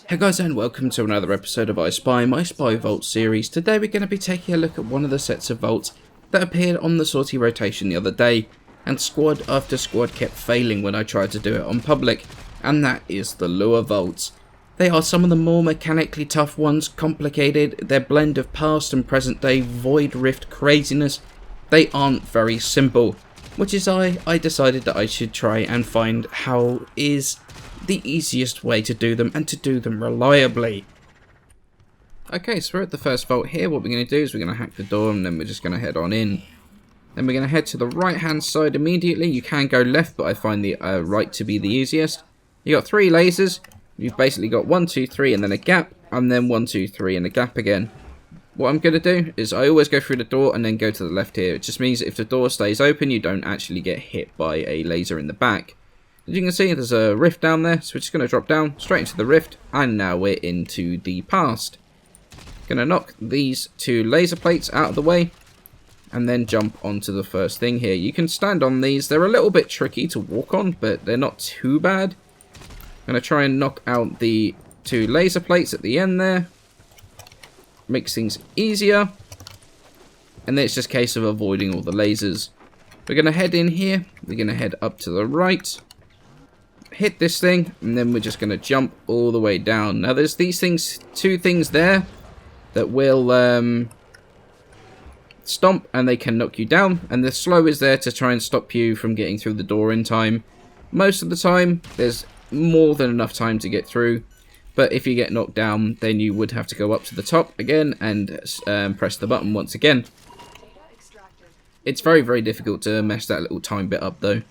Hey guys, and welcome to another episode of I Spy, my Spy Vault series. Today we're going to be taking a look at one of the sets of vaults that appeared on the sortie rotation the other day, and squad after squad kept failing when I tried to do it on public, and that is the lure vaults. They are some of the more mechanically tough ones, complicated, their blend of past and present day void rift craziness. They aren't very simple, which is why I decided that I should try and find how is the easiest way to do them and to do them reliably. Okay, so we're at the first vault here. What we're going to do is we're going to hack the door and then we're just going to head on in. Then we're going to head to the right hand side immediately. You can go left, but I find the right to be the easiest. You got 3 lasers. You've basically got 1, 2, 3 and then a gap, and then 1, 2, 3 and a gap again. What I'm going to do is I always go through the door and then go to the left here. It just means if the door stays open, you don't actually get hit by a laser in the back. As you can see, there's a rift down there, so we're just going to drop down straight into the rift, and now we're into the past. Going to knock these 2 laser plates out of the way, and then jump onto the first thing here. You can stand on these. They're a little bit tricky to walk on, but they're not too bad. I'm going to try and knock out the 2 laser plates at the end there. Makes things easier. And then it's just a case of avoiding all the lasers. We're going to head in here. We're going to head up to the right. Hit this thing, and then we're just going to jump all the way down. Now there's these things, 2 things there that will stomp, and they can knock you down, and the slow is there to try and stop you from getting through the door in time. Most of the time there's more than enough time to get through, but if you get knocked down, then you would have to go up to the top again and press the button once again. It's very, very difficult to mess that little time bit up though.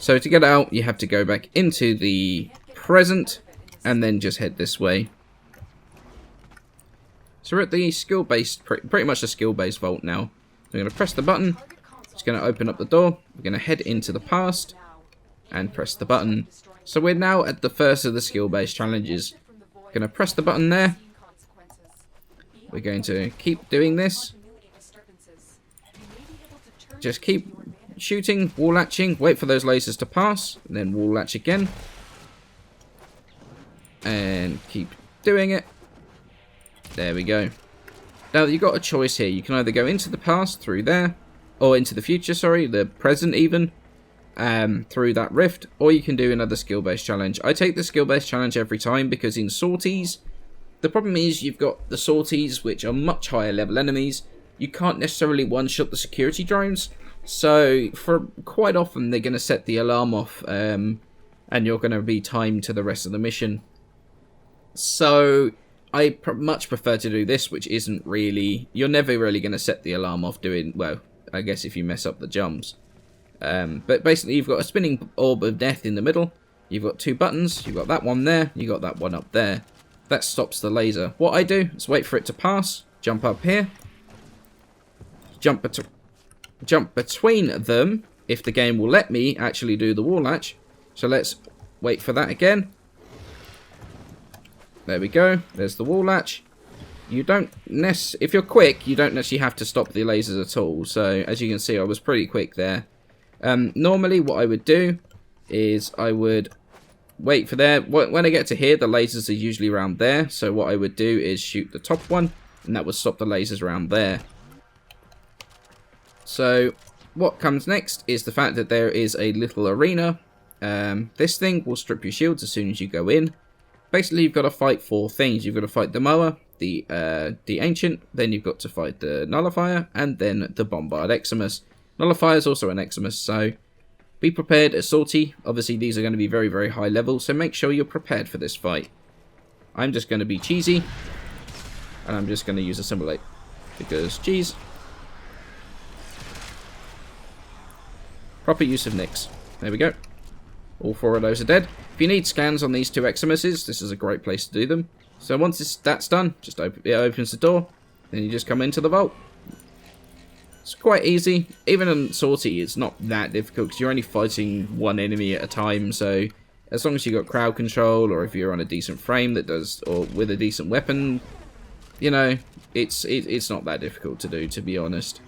So to get out, you have to go back into the present and then just head this way. So we're at the skill-based, pretty much a skill-based vault now. We're going to press the button. It's going to open up the door. We're going to head into the past and press the button. So we're now at the first of the skill-based challenges. We're going to press the button there. We're going to keep doing this. Just keep shooting, wall latching, wait for those lasers to pass, and then wall latch again. And keep doing it. There we go. Now you've got a choice here. You can either go into the past through there, or into the future, sorry, the present even, through that rift, or you can do another skill-based challenge. I take the skill-based challenge every time because in sorties, the problem is you've got the sorties which are much higher level enemies. You can't necessarily one-shot the security drones. So, for quite often, they're going to set the alarm off, and you're going to be timed to the rest of the mission. So, I much prefer to do this, which isn't really... You're never really going to set the alarm off doing... Well, I guess if you mess up the jumps. But basically, you've got a spinning orb of death in the middle. You've got 2 buttons. You've got that one there. You've got that one up there. That stops the laser. What I do is wait for it to pass. Jump up here. Jump between them, if the game will let me actually do the wall latch. So let's wait for that again. There we go. There's the wall latch. You don't if you're quick, you don't actually have to stop the lasers at all. So as you can see, I was pretty quick there. Normally, what I would do is I would wait for there. When I get to here, the lasers are usually around there. So what I would do is shoot the top one, and that would stop the lasers around there. So, what comes next is the fact that there is a little arena. This thing will strip your shields as soon as you go in. Basically, you've got to fight 4 things. You've got to fight the Mower, the Ancient, then you've got to fight the Nullifier, and then the Bombard Eximus. Nullifier is also an Eximus, so be prepared as sortie. Obviously, these are going to be very, very high level, so make sure you're prepared for this fight. I'm just going to be cheesy, and I'm just going to use Assimilate, because cheese. Proper use of Nyx. There we go. All 4 of those are dead. If you need scans on these 2 Eximuses, this is a great place to do them. So once that's done, just it opens the door. Then you just come into the vault. It's quite easy. Even in sortie, it's not that difficult because you're only fighting 1 enemy at a time. So as long as you've got crowd control, or if you're on a decent frame that does, or with a decent weapon, you know, it's not that difficult to do, to be honest.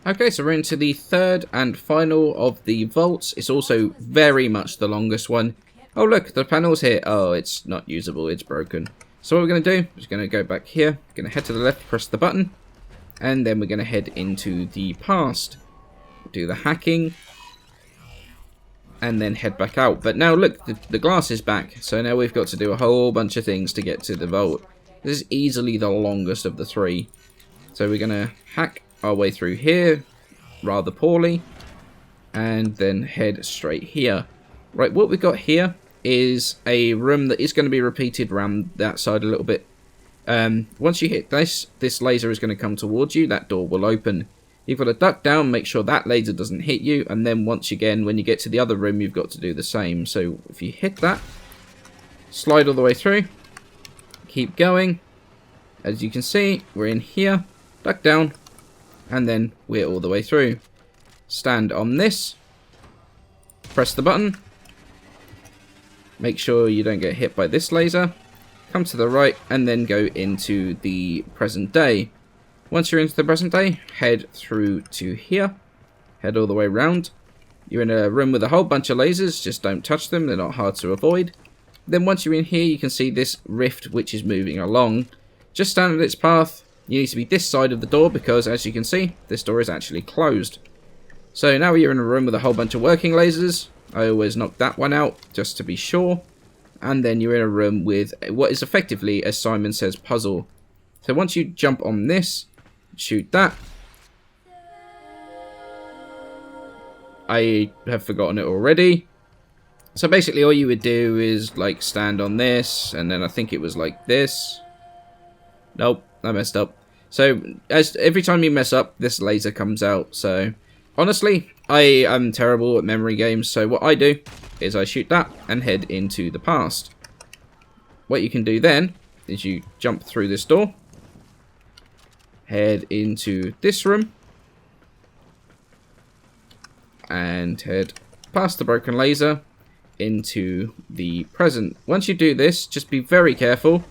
Okay, so we're into the third and final of the vaults. It's also very much the longest one. Oh look, the panel's here. Oh, it's not usable, it's broken. So what we're going to do is going to go back here, going to head to the left, press the button, and then we're going to head into the past. Do the hacking, and then head back out. But now look, the glass is back, so now we've got to do a whole bunch of things to get to the vault. This is easily the longest of the three. So we're going to hack our way through here rather poorly, and then head straight here. Right, what we've got here is a room that is going to be repeated around that side a little bit. Once you hit this laser is going to come towards you, that door will open. You've got to duck down, make sure that laser doesn't hit you, and then once again, when you get to the other room, you've got to do the same. So if you hit that, slide all the way through, keep going. As you can see, we're in here, duck down, and then we're all the way through. Stand on this, press the button, make sure you don't get hit by this laser, come to the right, and then go into the present day. Once you're into the present day, head through to here, head all the way around. You're in a room with a whole bunch of lasers, just don't touch them, they're not hard to avoid. Then once you're in here, you can see this rift which is moving along. Just stand at its path. You need to be this side of the door because, as you can see, this door is actually closed. So now you're in a room with a whole bunch of working lasers. I always knock that one out, just to be sure. And then you're in a room with what is effectively a Simon Says puzzle. So once you jump on this, shoot that. I have forgotten it already. So basically all you would do is like stand on this, and then I think it was like this. Nope, I messed up. So every time you mess up, this laser comes out. So honestly, I am terrible at memory games, so what I do is I shoot that and head into the past. What you can do then is you jump through this door, head into this room, and head past the broken laser into the present. Once you do this, just be very careful,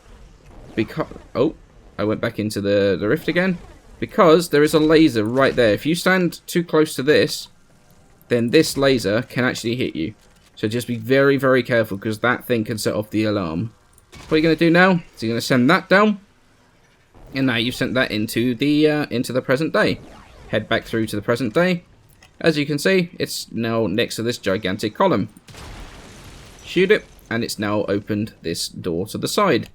because oh, I went back into the rift again, because there is a laser right there. If you stand too close to this, then this laser can actually hit you. So just be very, very careful, because that thing can set off the alarm. What you're going to do now is you're going to send that down, and now you've sent that into the present day. Head back through to the present day. As you can see, it's now next to this gigantic column. Shoot it, and it's now opened this door to the side.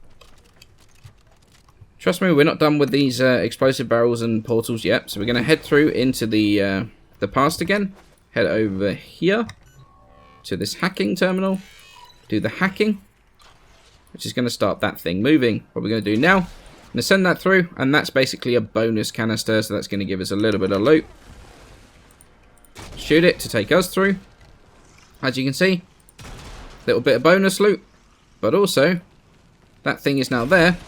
Trust me, we're not done with these explosive barrels and portals yet, so we're going to head through into the past again. Head over here to this hacking terminal. Do the hacking, which is going to start that thing moving. What we're going to do now, I'm going to send that through, and that's basically a bonus canister, so that's going to give us a little bit of loot. Shoot it to take us through. As you can see, little bit of bonus loot, but also that thing is now there,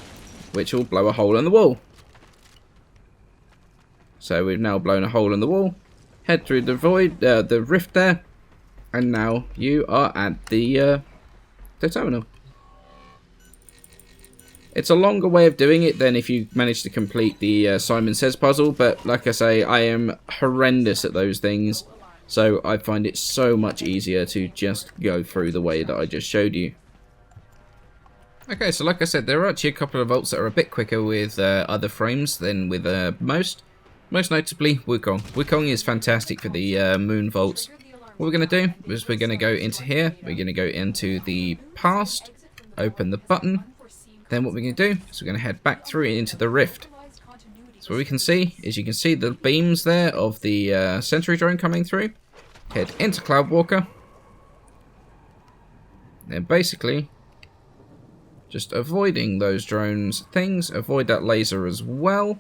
which will blow a hole in the wall. So we've now blown a hole in the wall. Head through the void, the rift there, and now you are at the terminal. It's a longer way of doing it than if you manage to complete the Simon Says puzzle, but like I say, I am horrendous at those things, so I find it so much easier to just go through the way that I just showed you. Okay, so like I said, there are actually a couple of vaults that are a bit quicker with other frames than with most. Most notably, Wukong. Wukong is fantastic for the moon vaults. What we're going to do is we're going to go into here. We're going to go into the past, open the button. Then what we're going to do is we're going to head back through into the rift. So what we can see is you can see the beams there of the sentry drone coming through. Head into Cloudwalker. Then basically just avoiding those drones things. Avoid that laser as well,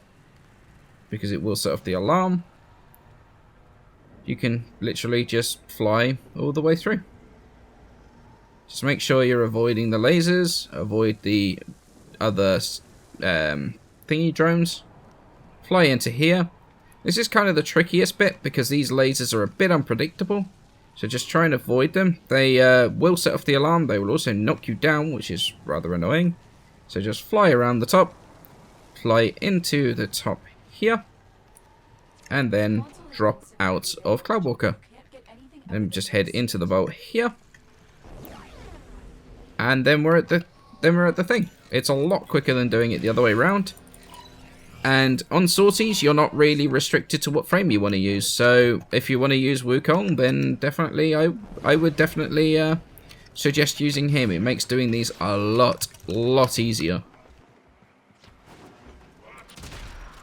because it will set off the alarm. You can literally just fly all the way through. Just make sure you're avoiding the lasers. Avoid the other thingy drones. Fly into here. This is kind of the trickiest bit, because these lasers are a bit unpredictable. So just try and avoid them. They will set off the alarm. They will also knock you down, which is rather annoying. So just fly around the top. Fly into the top here. and then drop out of Cloudwalker. Then just head into the vault here, and then we're at the thing. It's a lot quicker than doing it the other way around. And on sorties, you're not really restricted to what frame you want to use. So if you want to use Wukong, then definitely I would definitely suggest using him. It makes doing these a lot easier.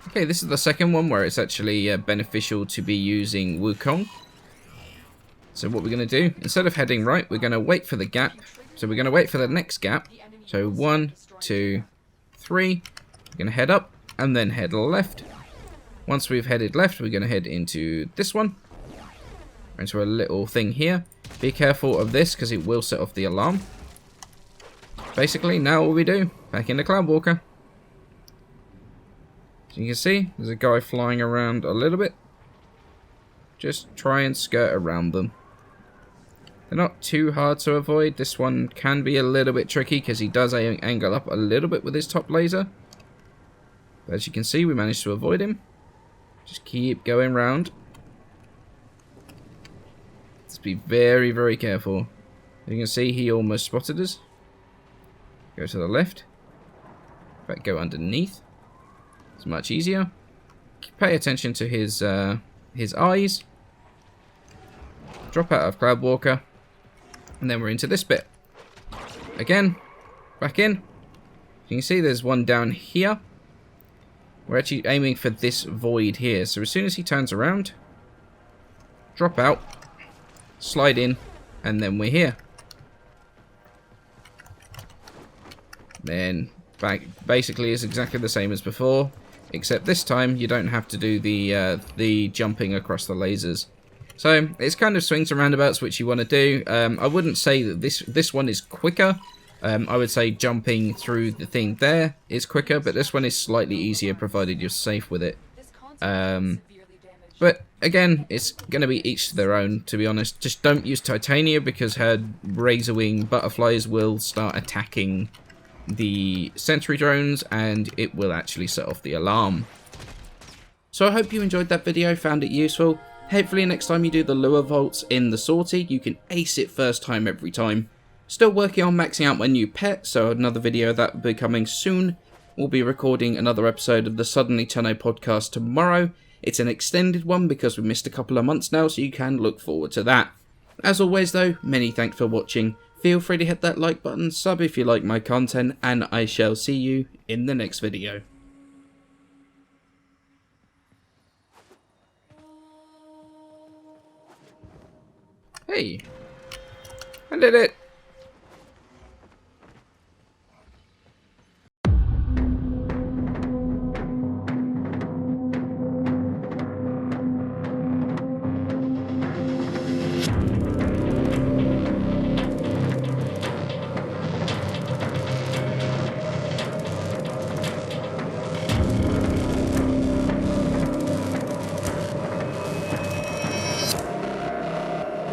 Okay, this is the second one where it's actually beneficial to be using Wukong. So what we're going to do, instead of heading right, we're going to wait for the gap. So we're going to wait for the next gap. So 1, 2, 3. We're going to head up and then head left. Once we've headed left, we're going to head into this one. Into a little thing here. Be careful of this because it will set off the alarm. Basically, now what we do, back into Cloudwalker. So you can see, there's a guy flying around a little bit. Just try and skirt around them. They're not too hard to avoid. This one can be a little bit tricky because he does angle up a little bit with his top laser. But as you can see, we managed to avoid him. Just keep going round. Just be very, very careful. You can see he almost spotted us. Go to the left. In fact, go underneath. It's much easier. Pay attention to his eyes. Drop out of Cloudwalker. And then we're into this bit. Again, back in. You can see there's one down here. We're actually aiming for this void here. So as soon as he turns around, drop out, slide in, and then we're here. Then basically is exactly the same as before, except this time you don't have to do the jumping across the lasers. So it's kind of swings and roundabouts which you want to do. I wouldn't say that this one is quicker. I would say jumping through the thing there is quicker, but this one is slightly easier provided you're safe with it. But again, it's going to be each to their own, to be honest. Just don't use Titania because her razor wing butterflies will start attacking the sentry drones and it will actually set off the alarm. So I hope you enjoyed that video, found it useful. Hopefully next time you do the lure vaults in the sortie, you can ace it first time every time. Still working on maxing out my new pet, so another video that will be coming soon. We'll be recording another episode of the Suddenly Tenno podcast tomorrow. It's an extended one because we missed a couple of months now, so you can look forward to that. As always though, many thanks for watching. Feel free to hit that like button, sub if you like my content, and I shall see you in the next video. Hey, I did it!